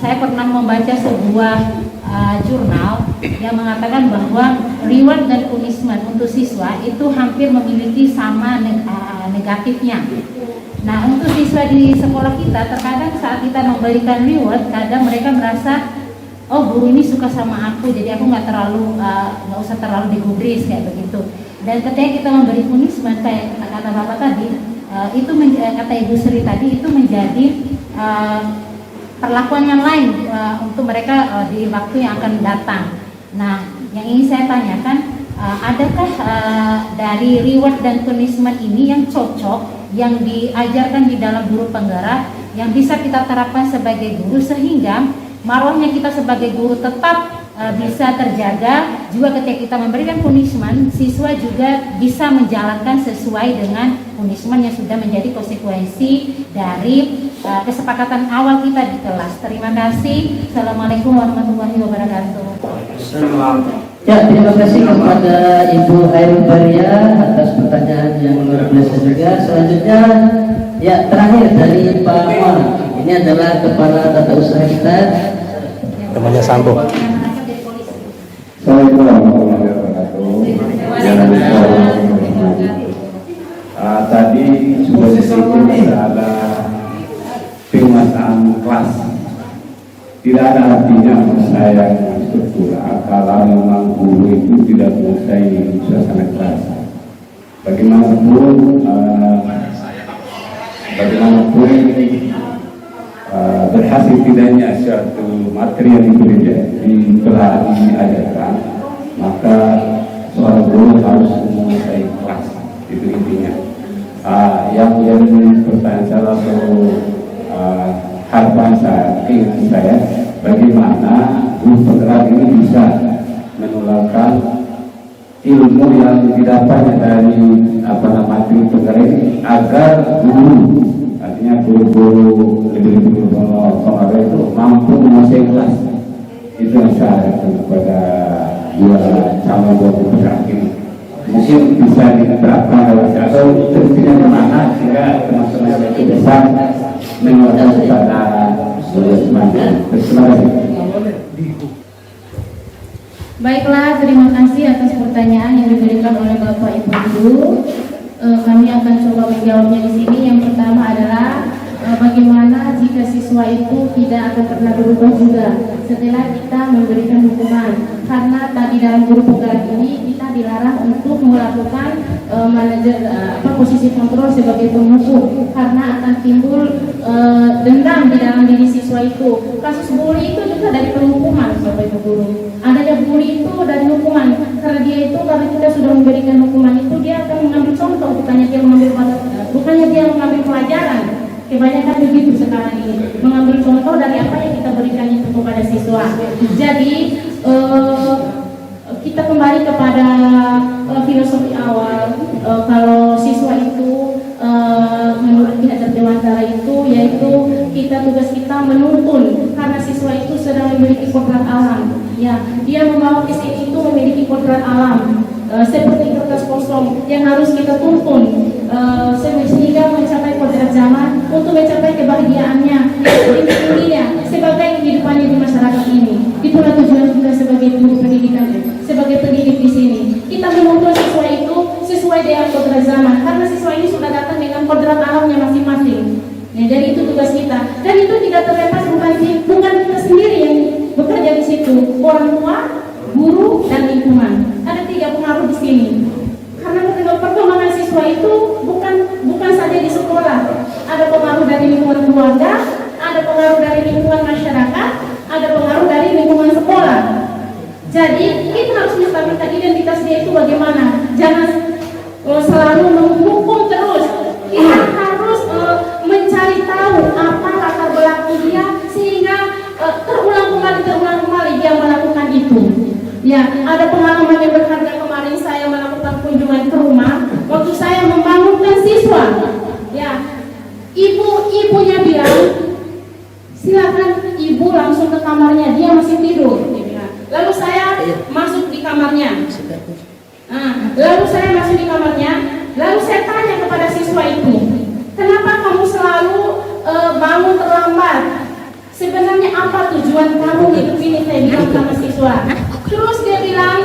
Saya pernah membaca sebuah jurnal yang mengatakan bahwa reward dan punishment untuk siswa itu hampir memiliki sama negatifnya. Nah, untuk siswa di sekolah kita, terkadang saat kita memberikan reward, kadang mereka merasa, oh guru ini suka sama aku, jadi aku nggak usah terlalu digubris kayak begitu. Dan ketika kita memberi punishment kayak kata Bapak tadi, itu kata Ibu Sri tadi itu menjadi perlakuan yang lain untuk mereka di waktu yang akan datang. Nah, yang ingin saya tanyakan, adakah dari reward dan punishment ini yang cocok, yang diajarkan di dalam guru penggerak, yang bisa kita terapkan sebagai guru sehingga marwahnya kita sebagai guru tetap bisa terjaga, juga ketika kita memberikan punishment, siswa juga bisa menjalankan sesuai dengan punishment yang sudah menjadi konsekuensi dari kesepakatan awal kita di kelas. Terima kasih. Assalamualaikum warahmatullahi wabarakatuh. Ya, terima kasih kepada Ibu Hairul Baria atas pertanyaan yang luar biasa juga. Selanjutnya, ya terakhir dari Pak Mon. Ini adalah Kepala Tata Usaha kita. Temannya Sambo. Assalamualaikum warahmatullahi wabarakatuh. Tadi sudah disebut ada penguasaan kelas. Tidak ada artinya saya struktural kalau memang guru itu tidak menguasai suasana kelas. Bagaimanapun berhasil tidaknya suatu materi yang telah diajarkan, maka seorang guru harus menguasai kelas. Itu intinya. Yang menjadi pertanyaan salah satu harapan saya, bagaimana guru penggerak ini bisa menularkan ilmu yang didapatnya dari materi penggerak ini agar guru, artinya guru-guru lebih penggerak itu mampu menguasai kelas. Itu yang saya harapkan kepada dua calon guru penggerak ini. Mungkin bisa diterapkan atau terpilih kemana sehingga teman-teman itu bisa menguasai pada terima kasih. Baiklah, terima kasih atas pertanyaan yang diberikan oleh Bapak Ibu Guru. Kami akan coba menjawabnya di sini. Yang pertama adalah bagaimana jika siswa itu tidak akan pernah berubah juga setelah kita memberikan hukuman. Karena tadi dalam guru penggerak ini kita dilarang untuk melakukan posisi kontrol sebagai penghukum, karena akan timbul dendam di dalam diri siswa itu. Kasus bully itu juga dari penghukuman, Bapak Ibu Guru. Adanya bully itu dari hukuman, karena dia itu kalau kita sudah memberikan hukuman itu dia akan mengambil contoh, bukannya dia mengambil pelajaran. Kebanyakan begitu sekarang ini, mengambil contoh dari apa yang kita berikan itu kepada siswa. Jadi kita kembali kepada filosofi awal, kalau siswa itu menurut pihak Dewantara itu, yaitu tugas kita menuntun, karena siswa itu sedang memiliki kodrat alam. Ya, dia membawa ke sini itu memiliki kodrat alam, seperti kertas kosong yang harus kita tuntun sehingga mencapai kodrat zaman untuk mencapai kebahagiaannya, tingginya sebagai kehidupannya di masyarakat ini. Itulah tujuan kita sebagai guru pendidikan, sebagai pendidik di sini. Kita menuntun siswa itu sesuai dengan kodrat zaman, karena siswa ini sudah datang dengan kodrat alamnya masing-masing. Ya, jadi itu tugas kita, dan itu tidak terlepas bukan kita sendiri yang bekerja di situ, orang tua, guru, dan lingkungan. Ada 3 pengaruh di sini. Karena perkembangan siswa itu bukan saja di sekolah, ada pengaruh dari lingkungan keluarga, dia itu bagaimana. Jangan selalu menghukum terus. Kita harus mencari tahu apa latar belakang dia sehingga terulang kembali dia melakukan itu. Ya, ada pengalaman yang berharga kemarin saya melakukan kunjungan ke rumah waktu saya membangunkan siswa. Ya, ibunya bilang, silakan ibu langsung ke kamarnya, dia masih tidur. Dia bilang. Lalu saya masuk di kamarnya. Lalu saya tanya kepada siswa itu, kenapa kamu selalu bangun terlambat? Sebenarnya apa tujuan kamu hidup ini? Saya bilang sama siswa. Terus dia bilang,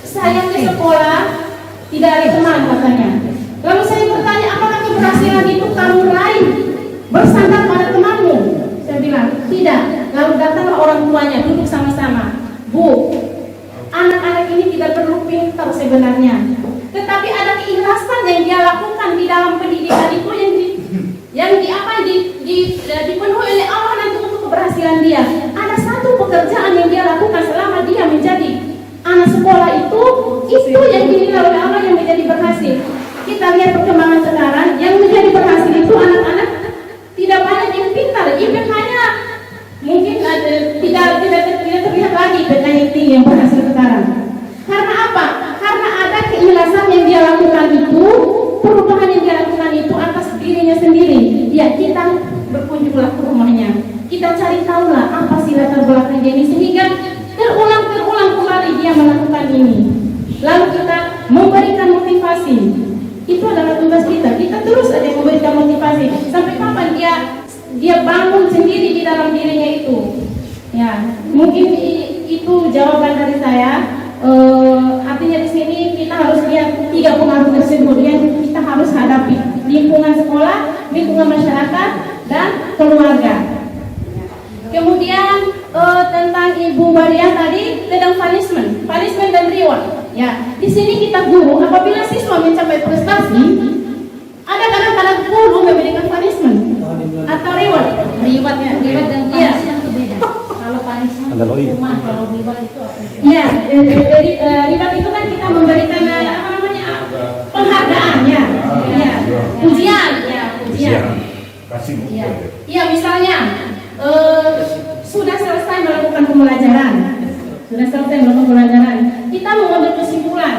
saya ke sekolah tidak ada teman katanya. Lalu saya bertanya, apakah keberhasilan itu kamu raih bersandar pada temanmu? Saya bilang, tidak. Lalu datanglah orang tuanya, duduk sama-sama. Bu, anak-anak ini tidak perlu pintar sebenarnya, tetapi ada keikhlasan yang dia lakukan di dalam pendidikan itu yang dipenuhi oleh Allah nanti untuk keberhasilan dia. Ada satu pekerjaan yang dia lakukan selama dia menjadi anak sekolah itu yang dinilai oleh Allah yang menjadi berhasil. Kita lihat perkembangan sekarang, yang menjadi berhasil itu anak-anak tidak banyak yang pintar, IPK-nya mungkin tidak terlihat lagi IPK yang tinggi yang berhasil sekarang. Karena apa? Karena ada keikhlasan yang dia lakukan itu, perubahan yang dia lakukan itu atas dirinya sendiri. Ya, kita berkunjunglah ke rumahnya, kita cari tahulah apa sih latar belakang dia ini sehingga terulang kembali dia melakukan ini. Lalu kita memberikan motivasi. Itu adalah tugas kita. Kita terus saja memberikan motivasi sampai kapan dia bangun sendiri di dalam dirinya itu. Ya, mungkin itu jawaban dari saya. Artinya di sini kita harus lihat 3 pengaruh tersebut yang kita harus hadapi: lingkungan sekolah, lingkungan masyarakat, dan keluarga. Kemudian tentang Ibu Maria tadi tentang punishment dan reward. Ya, di sini kita guru apabila siswa mencapai prestasi, ada kadang-kadang guru memberikan punishment atau reward. Reward dan punishment itu beda. Kalau punishment Ada lagi. rumah, kalau reward itu apa? Ya, reward itu kan kita memberikan penghargaan ya. Ya, pujian. Ya, misalnya sudah selesai melakukan pembelajaran. Kita mengambil kesimpulan.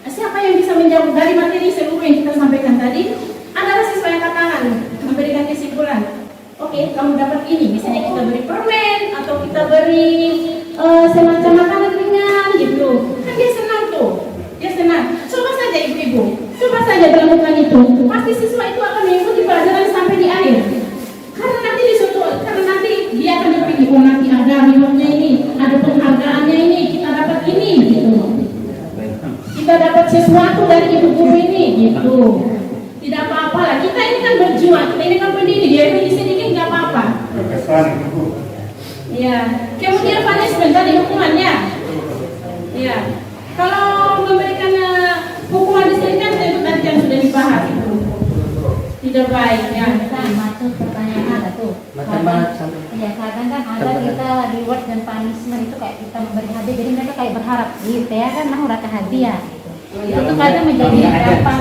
Siapa yang bisa menjawab dari materi seluruh yang kita sampaikan tadi? Adalah siswa yang angkat tangan memberikan kesimpulan. Oke, kamu dapat ini. Misalnya kita beri permen atau kita beri semacam makanan ringan gitu. Kan dia senang tuh. Coba saja ibu-ibu, coba saja melakukan itu. Pasti siswa itu akan mengikuti pelajaran sampai di akhir. Karena nanti dia akan berpikir, oh nanti ada rewardnya ini, ada penghargaannya ini, kita dapat ini gitu. Kita dapat sesuatu dari ibu guru ini gitu. Tidak apa-apa lah, kita ini kan berjuang, kita ini kan pendidik, dia ini sedikit nggak apa-apa. Ya, kemudian punishment tadi hukumannya. Ya, kalau memberikan hukuman di sini kan tentu tadi yang sudah dibahas itu tidak baik ya. Masuk pertanyaan ada tuh. Iya, kadang kan ada kita reward dan punishment itu kayak kita memberi hadiah, jadi mereka kayak berharap gitu ya kan, nah udah hadiah gitu. Itu kadang menjadi apa?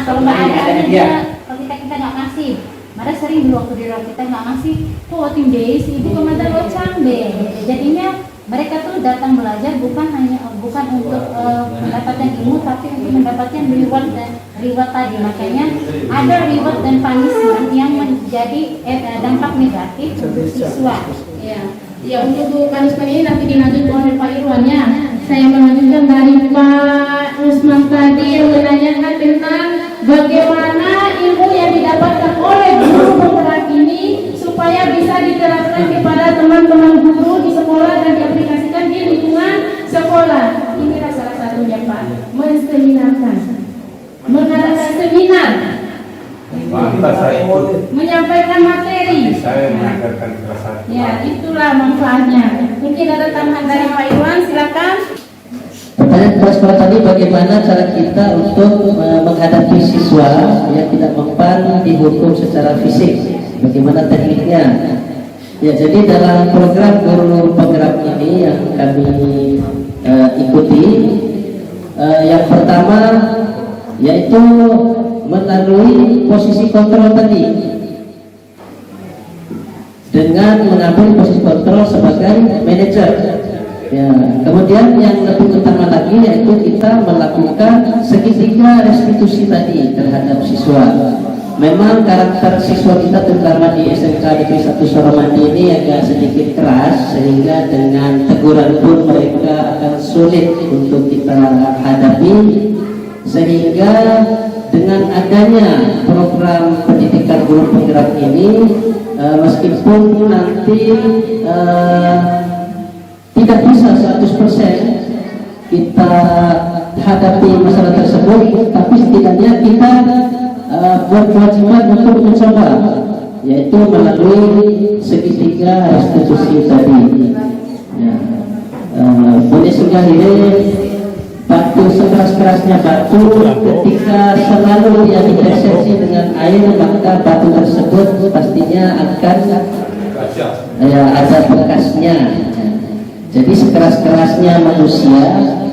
Kalau nggak ada hadiah, kalau kita nggak ngasih, malah sering dulu waktu di luar kita nggak ngasih, tuh tim days ibu komentar lo cambe. Jadinya mereka tuh datang belajar bukan untuk mendapatkan ilmu, tapi untuk mendapatkan reward tadi. Makanya ada reward dan punishment yang menjadi dampak negatif untuk siswa. Ya, untuk punishment ini nanti dilanjutkan oleh Pak Irwan ya. Saya melanjutkan dari Pak Usman tadi yang menanyakan tentang bagaimana ilmu yang didapatkan oleh guru penggerak ini supaya bisa diterapkan kepada teman-teman guru di sekolah dan diaplikasikan di lingkungan sekolah. Inilah salah satunya Pak, menseminarkan, mengadakan seminar, menyampaikan materi. Ya, itulah manfaatnya. Mungkin ada tambahan dari Pak Irwan, silakan. Pertanyaan kepala sekolah tadi, bagaimana cara kita untuk menghadapi siswa yang tidak mempan dihukum secara fisik? Bagaimana tekniknya? Ya, jadi dalam program guru penggerak ini yang kami ikuti, Yang pertama yaitu melalui posisi kontrol tadi, dengan mengambil posisi kontrol sebagai manajer. Ya, kemudian yang lebih utama lagi yaitu kita melakukan segitiga restitusi tadi terhadap siswa. Memang karakter siswa kita terutama di SMK Negeri 1 Suramandi ini agak sedikit keras, sehingga dengan teguran pun mereka akan sulit untuk kita hadapi. Sehingga dengan adanya program pendidikan guru penggerak ini, meskipun nanti tidak bisa 100% kita hadapi masalah tersebut, tapi setidaknya kita berkewajiban untuk mencoba, yaitu melalui segitiga restitusi tadi. Ya. Boleh sudah ini batu sekeras-kerasnya batu, ketika selalu dia dipersepsi dengan air, maka batu tersebut pastinya akan ada bekasnya. Jadi sekeras-kerasnya manusia,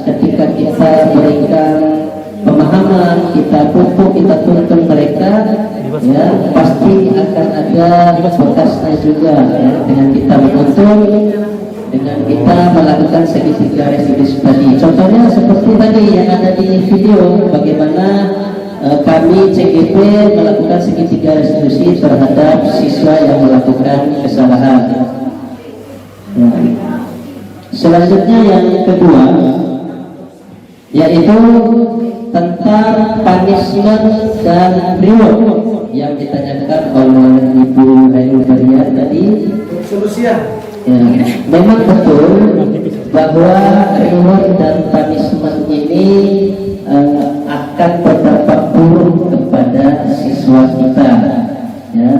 ketika kita berikan pemahaman, kita pupuk, kita tuntun mereka, ya pasti akan ada bekasnya juga, ya, dengan kita menuntun, dengan kita melakukan segitiga restitusi tadi. Contohnya seperti tadi yang ada di video, bagaimana kami CGP melakukan segitiga restitusi terhadap siswa yang melakukan kesalahan. Ya. Selanjutnya yang kedua yaitu tentang punishment dan reward yang ditanyakan oleh Ibu Ainul Bariyah tadi. Ya, memang betul bahwa reward dan punishment ini akan berdampak buruk kepada siswa kita. Ya.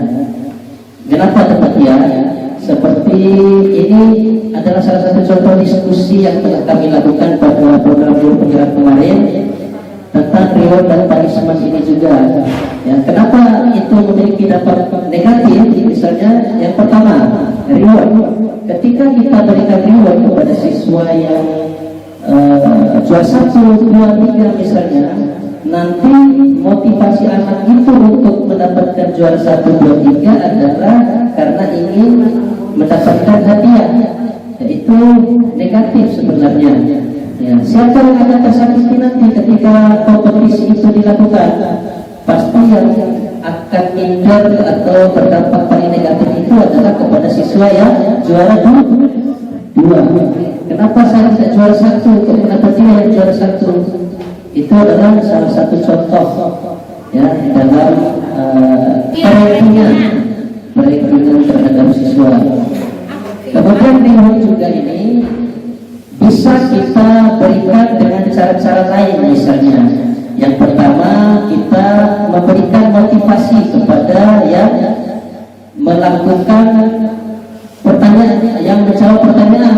Kenapa demikian? Seperti ini adalah salah satu contoh diskusi yang telah kami lakukan pada program guru penggerak kemarin tentang reward dan punishment ini juga. Ya, kenapa itu memiliki dampak negatif? Misalnya yang pertama, reward. Ketika kita berikan reward kepada siswa yang juara 1, 2, 3 misalnya, nanti motivasi anak itu untuk mendapatkan juara 1, 2, 3 adalah karena ingin mendapatkan hadiah. Itu negatif sebenarnya. Ya, siapa yang akan tersakiti nanti ketika kompetisi itu dilakukan? Pasti yang akan minder atau berdampak paling negatif itu adalah kepada siswa yang juara 2. Kenapa saya tidak juara 1? Kenapa dia yang juara 1? Itu adalah salah satu contoh ya dalam perlindungan terhadap siswa. Kemudian reward juga ini bisa kita berikan dengan cara-cara lain. Misalnya yang pertama, kita memberikan motivasi kepada yang melakukan pertanyaan, yang menjawab pertanyaan.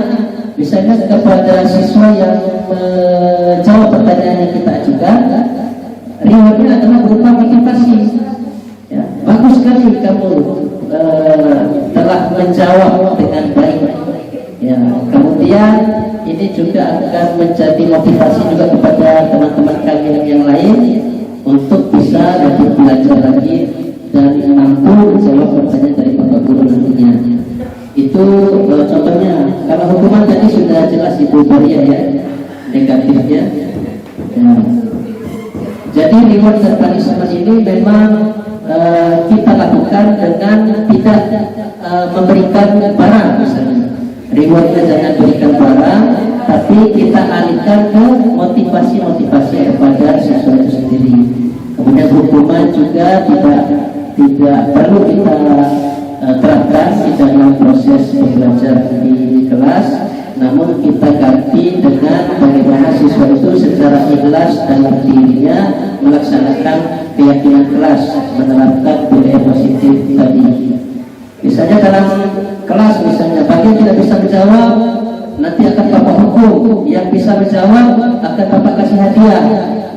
Misalnya kepada siswa yang menjawab pertanyaan yang kita ajukan, rewardnya adalah berupa motivasi. Ya, bagus sekali kamu telah menjawab dengan baik. Ya, kemudian ini juga akan menjadi motivasi juga kepada teman-teman kalian yang lain untuk bisa lebih belajar lagi dan mampu menjawab pertanyaan dari Bapak Guru nantinya. Itu contohnya. Kalau hukuman tadi sudah jelas Ibu Bariyah ya, negatifnya. Ya. Jadi reward dan punishment ini memang kita lakukan dengan tidak memberikan barang misalnya. Rewardnya jangan berikan barang, tapi kita alihkan ke motivasi-motivasi kepada siswa itu sendiri. Kemudian hukuman juga tidak perlu kita terapkan di dalam proses belajar di kelas, namun kita ganti dengan bagaimana siswa itu secara ikhlas dalam dirinya melaksanakan keyakinan kelas, menerapkan budaya positif tadi. Misalnya dalam kelas, misalnya bagian tidak bisa menjawab, nanti akan Bapak hukum. Yang bisa menjawab akan Bapak kasih hadiah.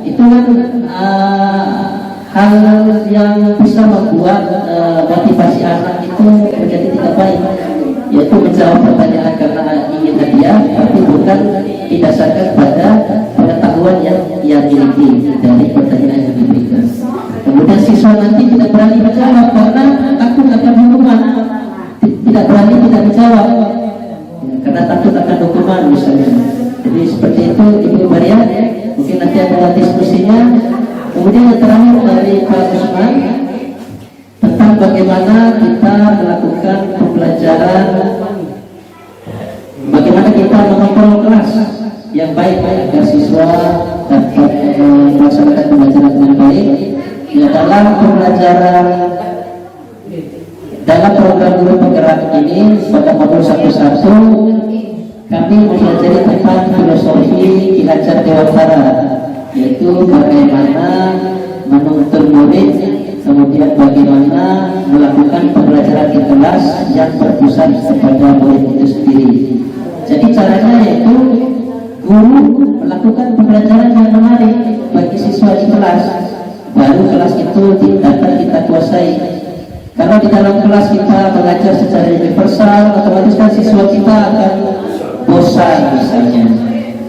Itu kan hal yang bisa membuat motivasi anak itu menjadi tidak baik, yaitu menjawab pertanyaan karena ingin hadiah, tapi bukan didasarkan pada pengetahuan pengetahuan yang ia miliki dari pertanyaan yang diberikan. Kemudian siswa nanti tidak berani menjawab karena takut akan hukuman, tidak berani tidak menjawab karena takut akan hukuman misalnya. Jadi seperti itu Ibu Maria, mungkin nanti ada diskusinya. Kemudian yang terakhir dari Pak Usman tentang bagaimana kita melakukan pembelajaran, bagaimana kita mengontrol kelas yang baik agar siswa dapat melaksanakan pembelajaran dengan baik. Ya, dalam pembelajaran dalam program guru penggerak ini pada modul 11 kami mempelajari tentang filosofi Ki Hajar Dewantara, yaitu bagaimana menuntun murid, kemudian bagaimana melakukan pembelajaran di kelas yang berpusat kepada murid itu sendiri. Jadi caranya yaitu guru melakukan pembelajaran yang menarik bagi siswa di kelas, baru kelas itu dapat kita kuasai. Kalau di dalam kelas kita mengajar secara universal, otomatis kan siswa kita akan bosan misalnya.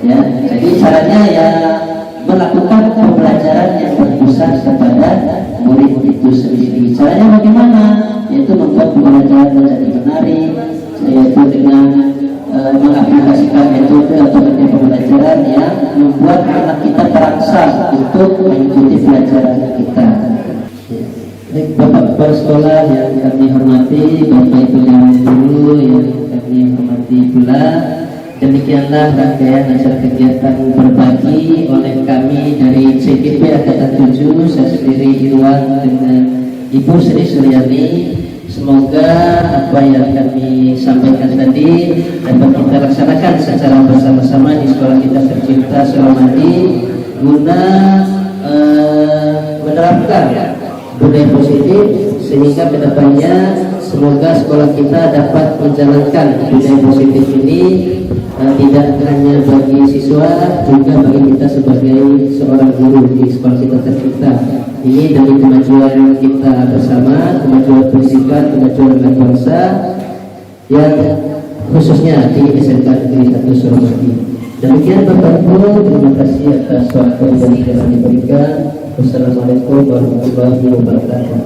Ya, jadi caranya ya melakukan pembelajaran yang berpusat kepada murid itu sendiri. Caranya bagaimana? Yaitu membuat pembelajaran menjadi menarik, yaitu dengan mengaplikasikan metode atau metode pembelajaran yang membuat anak kita terangsang untuk mengikuti pelajaran kita. Baik, Bapak Kepala Sekolah yang kami hormati, Bapak Ibu yang guru yang kami hormati pula, demikianlah rangkaian acara kegiatan berbagi oleh kami dari CGP Angkatan 7, saya sendiri Irwan dengan Ibu Sri Suryani. Semoga apa yang kami sampaikan tadi dapat kita laksanakan secara bersama-sama di sekolah kita tercinta Suramadi guna menerapkan budaya positif sehingga kedepannya semoga sekolah kita dapat menjalankan budaya positif ini tidak hanya bagi siswa, juga bagi kita sebagai seorang guru di sekolah kita tercinta. Ini demi kemajuan kita bersama, kemajuan pendidikan, kemajuan anak bangsa, yang khususnya di SMK Negeri 1 Suramadi. Demikian Bapak Ibu, terima kasih atas waktu yang telah diberikan. Wassalamualaikum warahmatullahi wabarakatuh.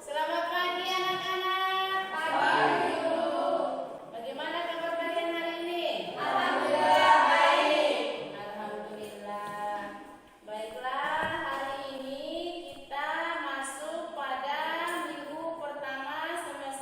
Selamat pagi anak-anak. Bagaimana kabar kalian hari ini? Alhamdulillah baik. Alhamdulillah. Baiklah, hari ini kita masuk pada minggu pertama semester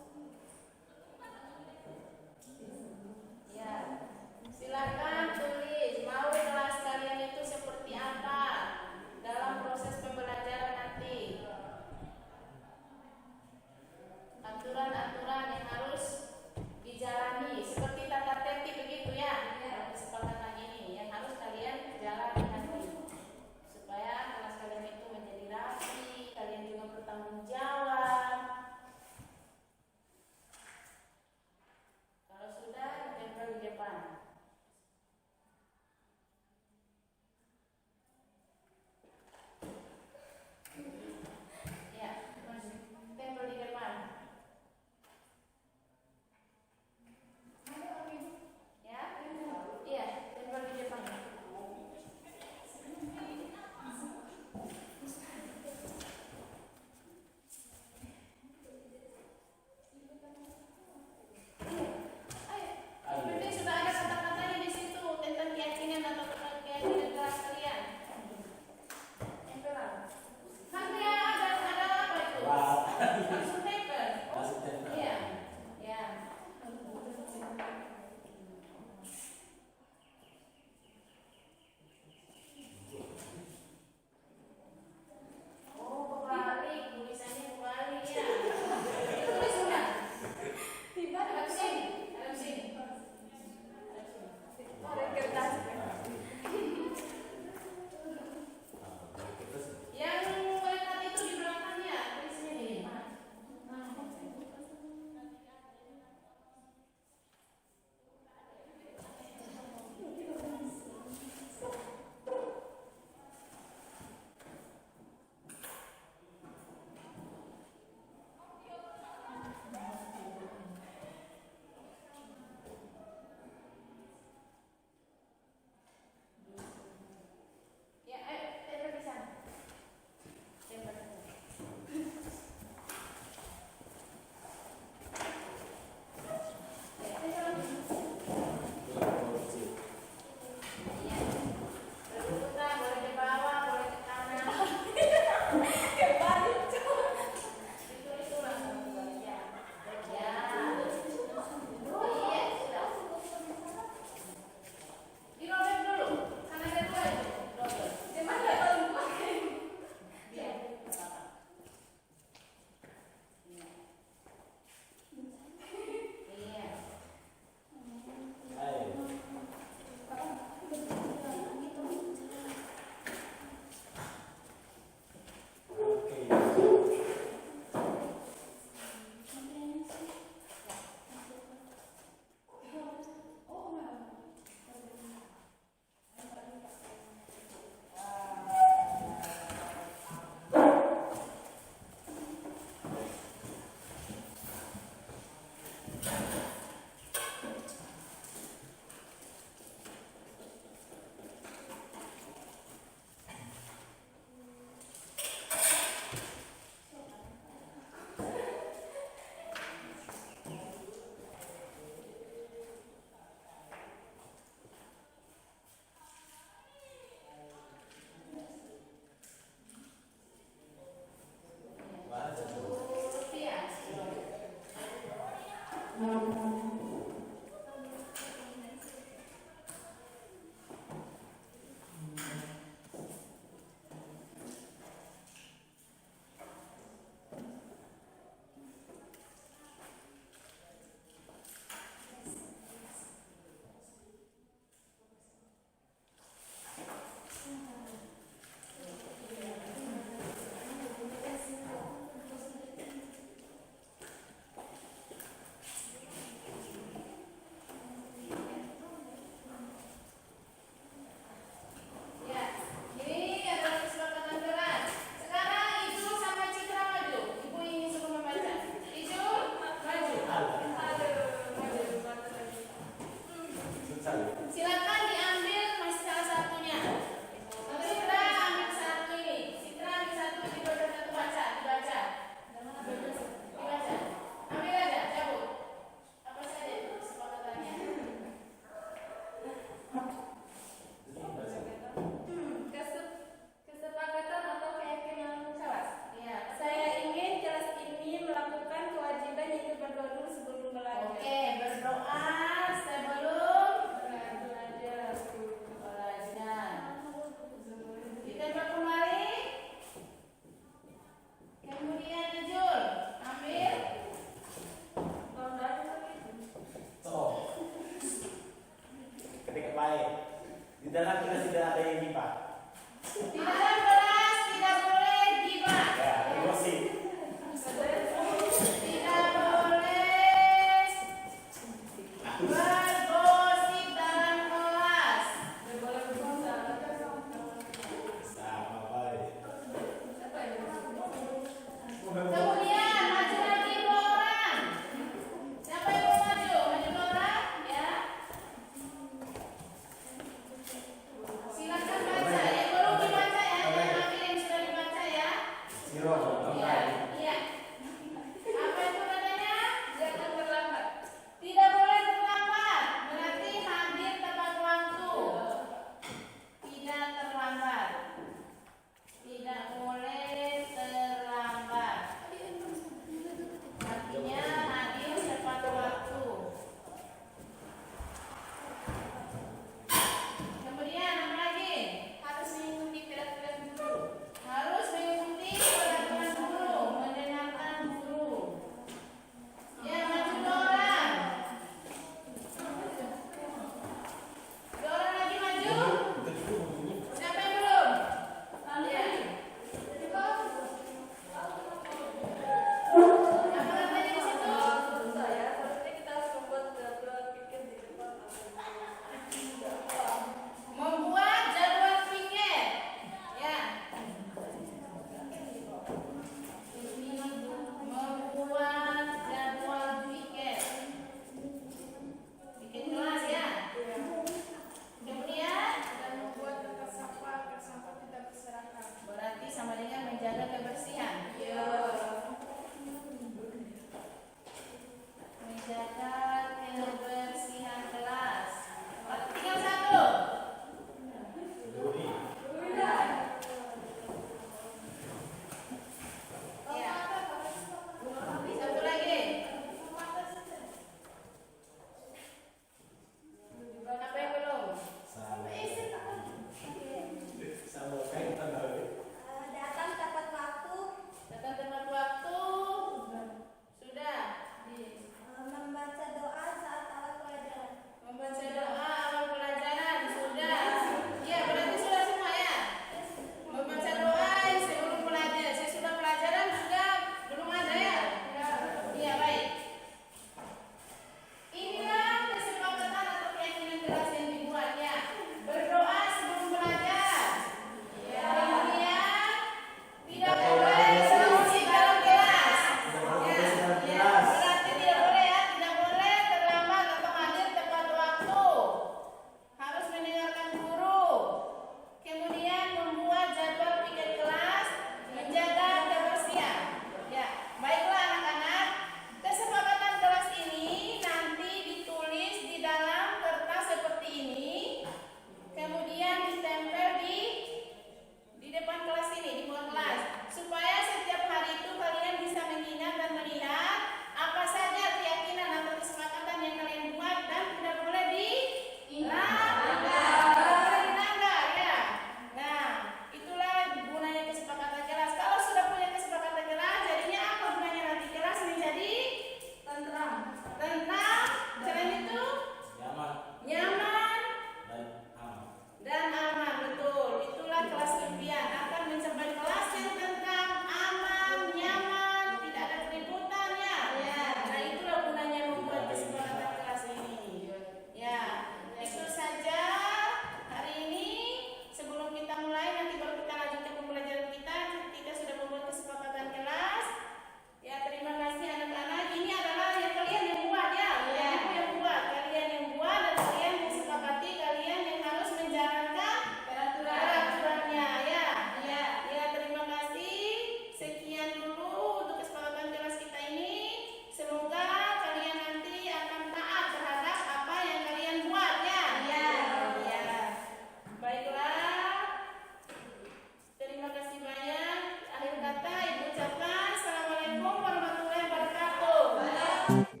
Pak.